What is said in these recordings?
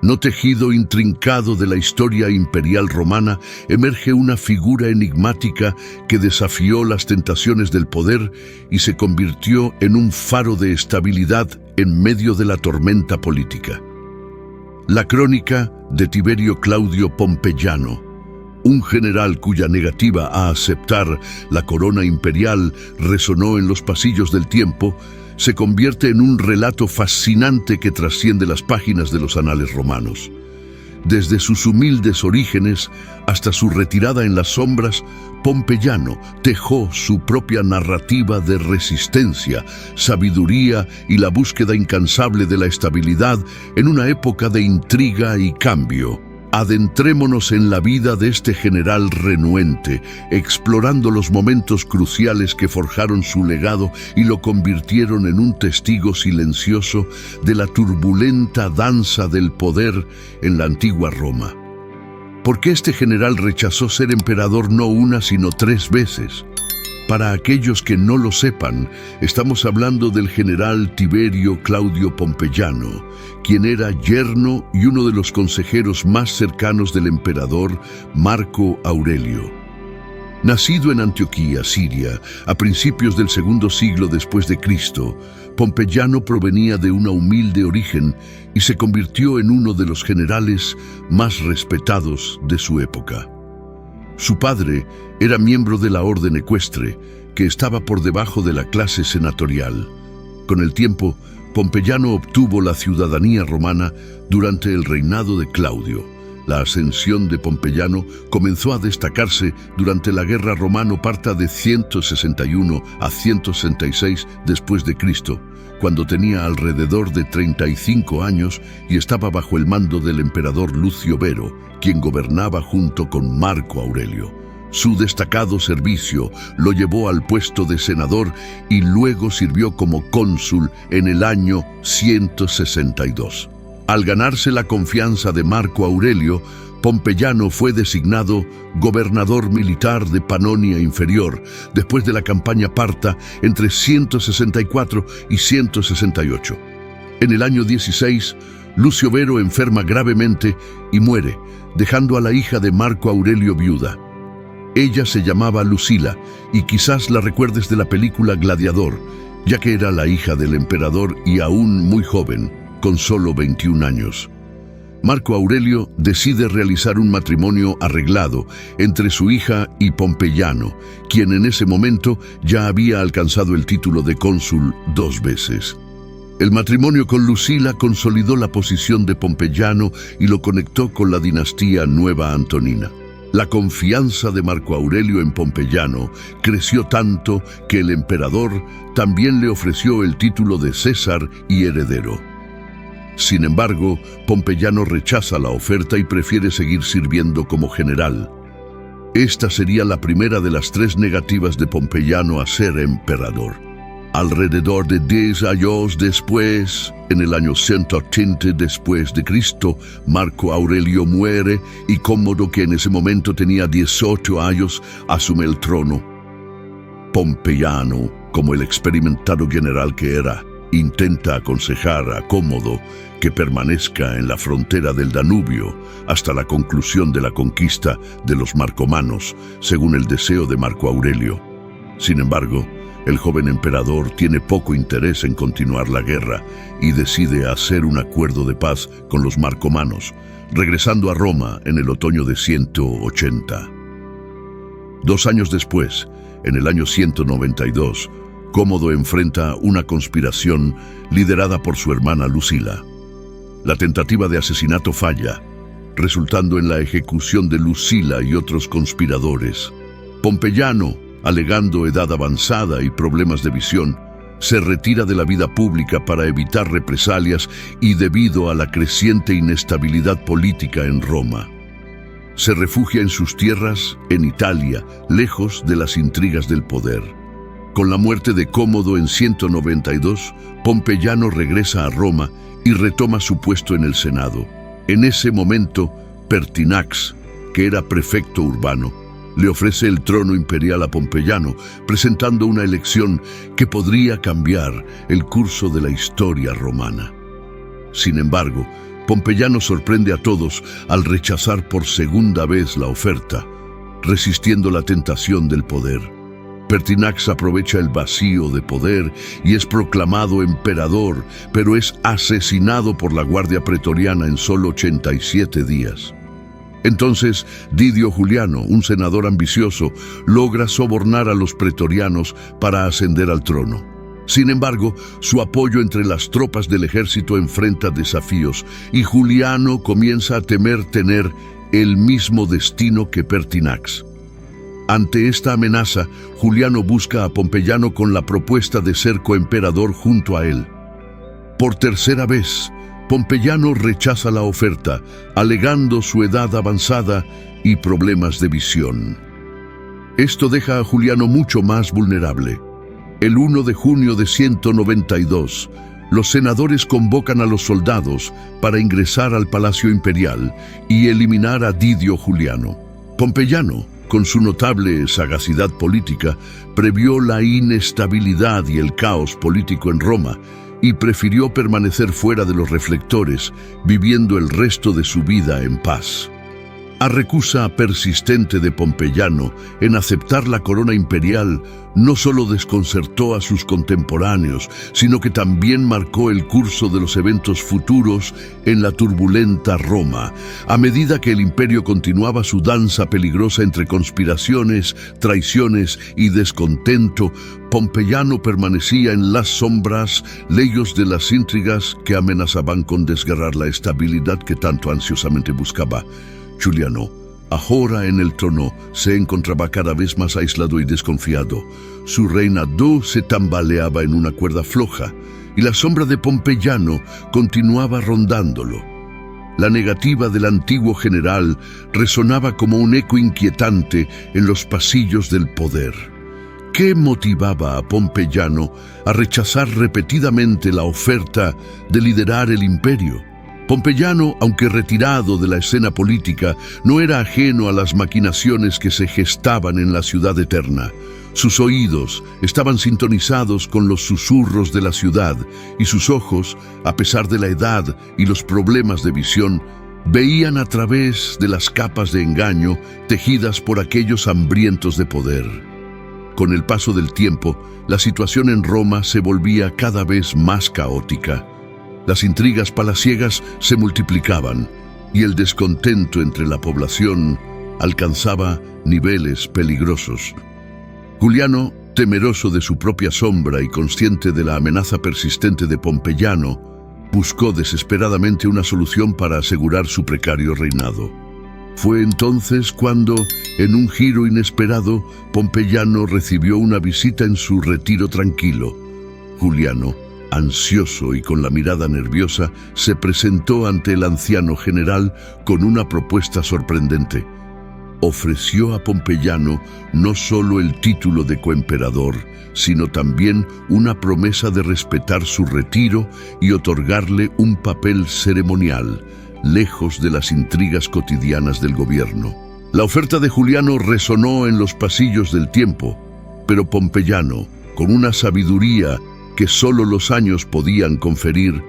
no tejido intrincado de la historia imperial romana, emerge una figura enigmática que desafió las tentaciones del poder y se convirtió en un faro de estabilidad en medio de la tormenta política. La crónica de Tiberio Claudio Pompeyano, un general cuya negativa a aceptar la corona imperial resonó en los pasillos del tiempo, se convierte en un relato fascinante que trasciende las páginas de los anales romanos. Desde sus humildes orígenes hasta su retirada en las sombras, Pompeyano tejó su propia narrativa de resistencia, sabiduría y la búsqueda incansable de la estabilidad en una época de intriga y cambio. Adentrémonos en la vida de este general renuente, explorando los momentos cruciales que forjaron su legado y lo convirtieron en un testigo silencioso de la turbulenta danza del poder en la antigua Roma. ¿Por qué este general rechazó ser emperador no una sino 3 veces? Para aquellos que no lo sepan, estamos hablando del general Tiberio Claudio Pompeyano, quien era yerno y uno de los consejeros más cercanos del emperador Marco Aurelio. Nacido en Antioquía, Siria, a principios del segundo siglo después de Cristo, Pompeyano provenía de una humilde origen y se convirtió en uno de los generales más respetados de su época. Su padre era miembro de la orden ecuestre, que estaba por debajo de la clase senatorial. Con el tiempo, Pompeyano obtuvo la ciudadanía romana durante el reinado de Claudio. La ascensión de Pompeyano comenzó a destacarse durante la guerra romano-parta de 161 a 166 después de Cristo, cuando tenía alrededor de 35 años y estaba bajo el mando del emperador Lucio Vero, quien gobernaba junto con Marco Aurelio. Su destacado servicio lo llevó al puesto de senador y luego sirvió como cónsul en el año 162. Al ganarse la confianza de Marco Aurelio, Pompeyano fue designado gobernador militar de Panonia Inferior después de la campaña parta entre 164 y 168. En el año 16, Lucio Vero enferma gravemente y muere, dejando a la hija de Marco Aurelio viuda. Ella se llamaba Lucila y quizás la recuerdes de la película Gladiador, ya que era la hija del emperador y aún muy joven, con solo 21 años. Marco Aurelio decide realizar un matrimonio arreglado entre su hija y Pompeyano, quien en ese momento ya había alcanzado el título de cónsul 2 veces. El matrimonio con Lucila consolidó la posición de Pompeyano y lo conectó con la dinastía Nueva Antonina. La confianza de Marco Aurelio en Pompeyano creció tanto que el emperador también le ofreció el título de César y heredero. Sin embargo, Pompeyano rechaza la oferta y prefiere seguir sirviendo como general. Esta sería la primera de las 3 negativas de Pompeyano a ser emperador. Alrededor de 10 años después, en el año 180 después de Cristo, Marco Aurelio muere y Cómodo, que en ese momento tenía 18 años, asume el trono. Pompeyano, como el experimentado general que era, intenta aconsejar a Cómodo que permanezca en la frontera del Danubio hasta la conclusión de la conquista de los marcomanos, según el deseo de Marco Aurelio. Sin embargo, el joven emperador tiene poco interés en continuar la guerra y decide hacer un acuerdo de paz con los marcomanos, regresando a Roma en el otoño de 180. 2 años después, en el año 192, Cómodo enfrenta una conspiración liderada por su hermana Lucila. La tentativa de asesinato falla, resultando en la ejecución de Lucila y otros conspiradores. Pompeyano, alegando edad avanzada y problemas de visión, se retira de la vida pública para evitar represalias y debido a la creciente inestabilidad política en Roma. Se refugia en sus tierras, en Italia, lejos de las intrigas del poder. Con la muerte de Cómodo en 192, Pompeyano regresa a Roma y retoma su puesto en el Senado. En ese momento, Pertinax, que era prefecto urbano, le ofrece el trono imperial a Pompeyano, presentando una elección que podría cambiar el curso de la historia romana. Sin embargo, Pompeyano sorprende a todos al rechazar por segunda vez la oferta, resistiendo la tentación del poder. Pertinax aprovecha el vacío de poder y es proclamado emperador, pero es asesinado por la Guardia Pretoriana en solo 87 días. Entonces, Didio Juliano, un senador ambicioso, logra sobornar a los pretorianos para ascender al trono. Sin embargo, su apoyo entre las tropas del ejército enfrenta desafíos y Juliano comienza a temer tener el mismo destino que Pertinax. Ante esta amenaza, Juliano busca a Pompeyano con la propuesta de ser coemperador junto a él. Por tercera vez, Pompeyano rechaza la oferta, alegando su edad avanzada y problemas de visión. Esto deja a Juliano mucho más vulnerable. El 1 de junio de 192, los senadores convocan a los soldados para ingresar al Palacio Imperial y eliminar a Didio Juliano. Pompeyano, con su notable sagacidad política, previó la inestabilidad y el caos político en Roma y prefirió permanecer fuera de los reflectores, viviendo el resto de su vida en paz. La recusa persistente de Pompeyano en aceptar la corona imperial no solo desconcertó a sus contemporáneos, sino que también marcó el curso de los eventos futuros en la turbulenta Roma. A medida que el imperio continuaba su danza peligrosa entre conspiraciones, traiciones y descontento, Pompeyano permanecía en las sombras, lejos de las intrigas que amenazaban con desgarrar la estabilidad que tanto ansiosamente buscaba. Juliano, ahora en el trono, se encontraba cada vez más aislado y desconfiado. Su reinado se tambaleaba en una cuerda floja y la sombra de Pompeyano continuaba rondándolo. La negativa del antiguo general resonaba como un eco inquietante en los pasillos del poder. ¿Qué motivaba a Pompeyano a rechazar repetidamente la oferta de liderar el imperio? Pompeyano, aunque retirado de la escena política, no era ajeno a las maquinaciones que se gestaban en la ciudad eterna. Sus oídos estaban sintonizados con los susurros de la ciudad y sus ojos, a pesar de la edad y los problemas de visión, veían a través de las capas de engaño tejidas por aquellos hambrientos de poder. Con el paso del tiempo, la situación en Roma se volvía cada vez más caótica. Las intrigas palaciegas se multiplicaban y el descontento entre la población alcanzaba niveles peligrosos. Juliano, temeroso de su propia sombra y consciente de la amenaza persistente de Pompeyano, buscó desesperadamente una solución para asegurar su precario reinado. Fue entonces cuando, en un giro inesperado, Pompeyano recibió una visita en su retiro tranquilo. Juliano, ansioso y con la mirada nerviosa, se presentó ante el anciano general con una propuesta sorprendente. Ofreció a Pompeyano no solo el título de coemperador, sino también una promesa de respetar su retiro y otorgarle un papel ceremonial, lejos de las intrigas cotidianas del gobierno. La oferta de Juliano resonó en los pasillos del tiempo, pero Pompeyano, con una sabiduría que solo los años podían conferir,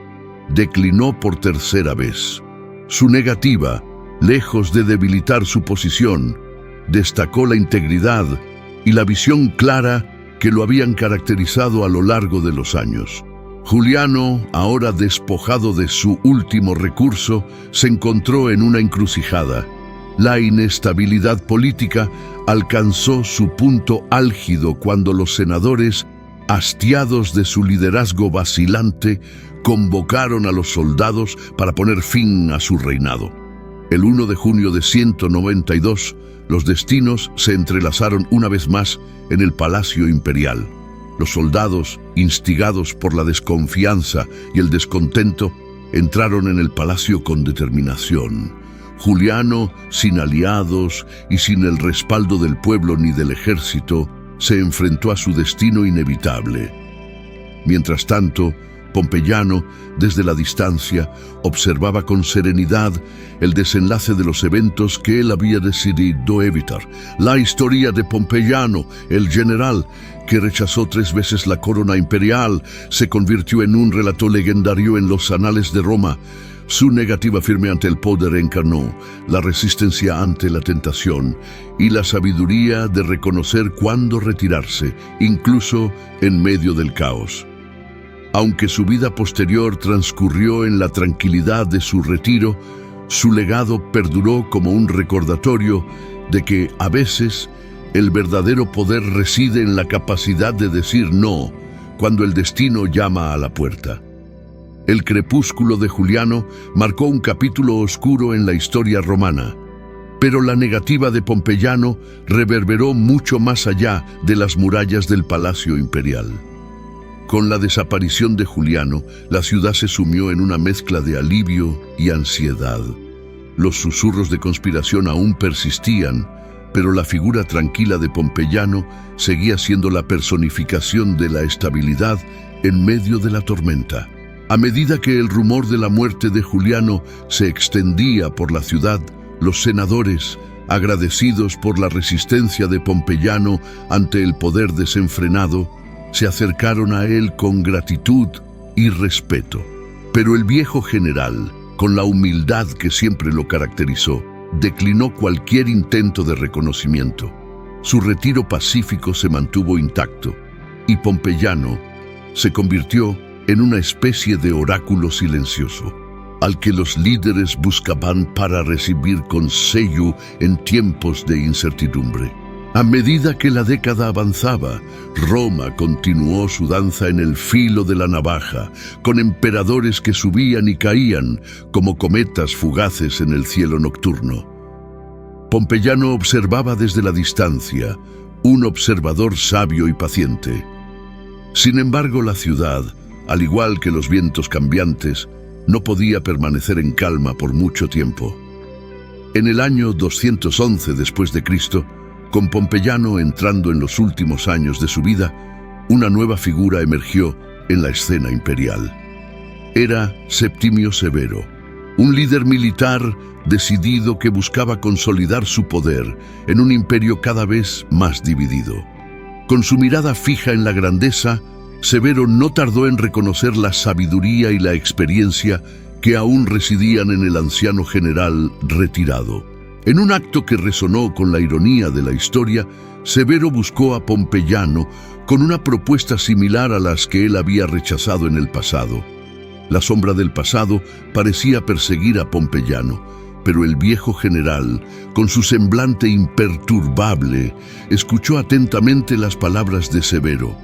declinó por tercera vez. Su negativa, lejos de debilitar su posición, destacó la integridad y la visión clara que lo habían caracterizado a lo largo de los años. Juliano, ahora despojado de su último recurso, se encontró en una encrucijada. La inestabilidad política alcanzó su punto álgido cuando los senadores, hastiados de su liderazgo vacilante, convocaron a los soldados para poner fin a su reinado. El 1 de junio de 192, los destinos se entrelazaron una vez más en el Palacio Imperial. Los soldados, instigados por la desconfianza y el descontento, entraron en el palacio con determinación. Juliano, sin aliados y sin el respaldo del pueblo ni del ejército, se enfrentó a su destino inevitable. Mientras tanto, Pompeyano, desde la distancia, observaba con serenidad el desenlace de los eventos que él había decidido evitar. La historia de Pompeyano, el general que rechazó 3 veces la corona imperial, se convirtió en un relato legendario en los anales de Roma. Su negativa firme ante el poder encarnó la resistencia ante la tentación y la sabiduría de reconocer cuándo retirarse, incluso en medio del caos. Aunque su vida posterior transcurrió en la tranquilidad de su retiro, su legado perduró como un recordatorio de que, a veces, el verdadero poder reside en la capacidad de decir no cuando el destino llama a la puerta. El crepúsculo de Juliano marcó un capítulo oscuro en la historia romana, pero la negativa de Pompeyano reverberó mucho más allá de las murallas del palacio imperial. Con la desaparición de Juliano, la ciudad se sumió en una mezcla de alivio y ansiedad. Los susurros de conspiración aún persistían, pero la figura tranquila de Pompeyano seguía siendo la personificación de la estabilidad en medio de la tormenta. A medida que el rumor de la muerte de Juliano se extendía por la ciudad, los senadores, agradecidos por la resistencia de Pompeyano ante el poder desenfrenado, se acercaron a él con gratitud y respeto. Pero el viejo general, con la humildad que siempre lo caracterizó, declinó cualquier intento de reconocimiento. Su retiro pacífico se mantuvo intacto, y Pompeyano se convirtió en una especie de oráculo silencioso, al que los líderes buscaban para recibir consejo en tiempos de incertidumbre. A medida que la década avanzaba, Roma continuó su danza en el filo de la navaja, con emperadores que subían y caían como cometas fugaces en el cielo nocturno. Pompeyano observaba desde la distancia, un observador sabio y paciente. Sin embargo, la ciudad, al igual que los vientos cambiantes, no podía permanecer en calma por mucho tiempo. En el año 211 después de Cristo, con Pompeyano entrando en los últimos años de su vida, una nueva figura emergió en la escena imperial. Era Septimio Severo, un líder militar decidido que buscaba consolidar su poder en un imperio cada vez más dividido. Con su mirada fija en la grandeza, Severo no tardó en reconocer la sabiduría y la experiencia que aún residían en el anciano general retirado. En un acto que resonó con la ironía de la historia, Severo buscó a Pompeyano con una propuesta similar a las que él había rechazado en el pasado. La sombra del pasado parecía perseguir a Pompeyano, pero el viejo general, con su semblante imperturbable, escuchó atentamente las palabras de Severo.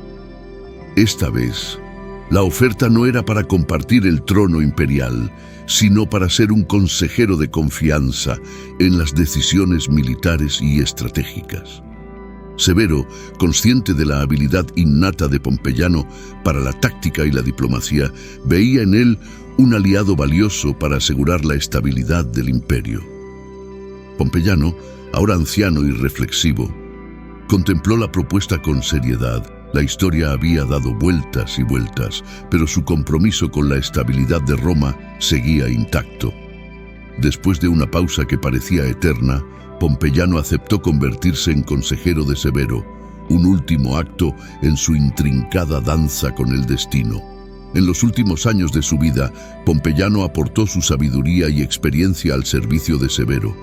Esta vez, la oferta no era para compartir el trono imperial, sino para ser un consejero de confianza en las decisiones militares y estratégicas. Severo, consciente de la habilidad innata de Pompeyano para la táctica y la diplomacia, veía en él un aliado valioso para asegurar la estabilidad del imperio. Pompeyano, ahora anciano y reflexivo, contempló la propuesta con seriedad. La historia había dado vueltas y vueltas, pero su compromiso con la estabilidad de Roma seguía intacto. Después de una pausa que parecía eterna, Pompeyano aceptó convertirse en consejero de Severo, un último acto en su intrincada danza con el destino. En los últimos años de su vida, Pompeyano aportó su sabiduría y experiencia al servicio de Severo.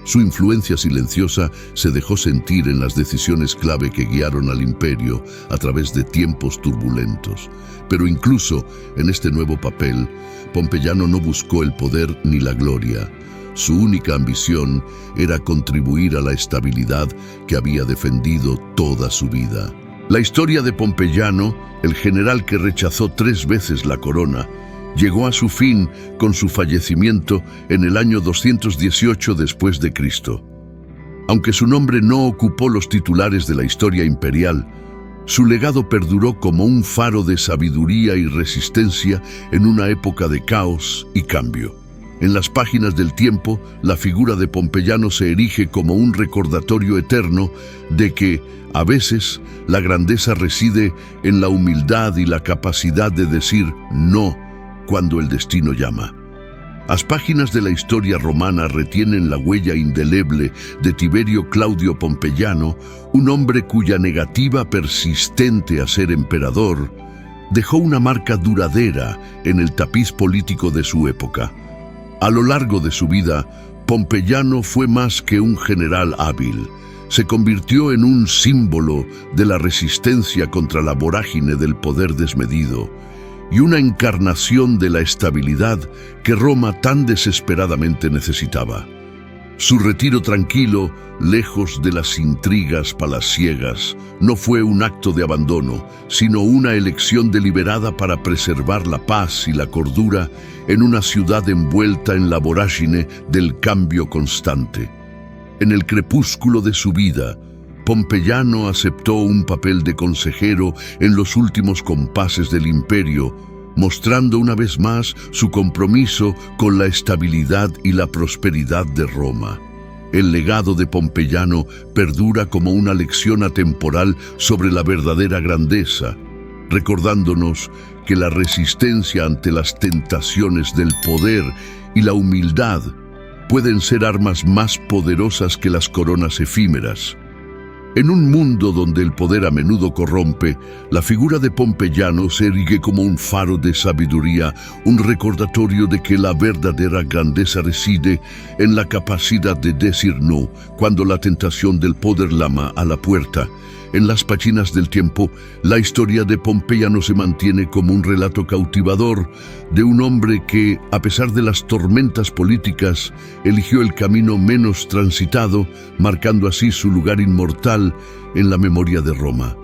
Su influencia silenciosa se dejó sentir en las decisiones clave que guiaron al imperio a través de tiempos turbulentos. Pero incluso en este nuevo papel, Pompeyano no buscó el poder ni la gloria. Su única ambición era contribuir a la estabilidad que había defendido toda su vida. La historia de Pompeyano, el general que rechazó 3 veces la corona, llegó a su fin con su fallecimiento en el año 218 después de Cristo. Aunque su nombre no ocupó los titulares de la historia imperial, su legado perduró como un faro de sabiduría y resistencia en una época de caos y cambio. En las páginas del tiempo, la figura de Pompeyano se erige como un recordatorio eterno de que, a veces, la grandeza reside en la humildad y la capacidad de decir no cuando el destino llama. Las páginas de la historia romana retienen la huella indeleble de Tiberio Claudio Pompeyano, un hombre cuya negativa persistente a ser emperador dejó una marca duradera en el tapiz político de su época. A lo largo de su vida, Pompeyano fue más que un general hábil. Se convirtió en un símbolo de la resistencia contra la vorágine del poder desmedido y una encarnación de la estabilidad que Roma tan desesperadamente necesitaba. Su retiro tranquilo, lejos de las intrigas palaciegas, no fue un acto de abandono, sino una elección deliberada para preservar la paz y la cordura en una ciudad envuelta en la vorágine del cambio constante. En el crepúsculo de su vida, Pompeyano aceptó un papel de consejero en los últimos compases del imperio, mostrando una vez más su compromiso con la estabilidad y la prosperidad de Roma. El legado de Pompeyano perdura como una lección atemporal sobre la verdadera grandeza, recordándonos que la resistencia ante las tentaciones del poder y la humildad pueden ser armas más poderosas que las coronas efímeras. En un mundo donde el poder a menudo corrompe, la figura de Pompeyano se erige como un faro de sabiduría, un recordatorio de que la verdadera grandeza reside en la capacidad de decir no cuando la tentación del poder llama a la puerta. En las páginas del tiempo, la historia de Pompeyano se mantiene como un relato cautivador de un hombre que, a pesar de las tormentas políticas, eligió el camino menos transitado, marcando así su lugar inmortal en la memoria de Roma.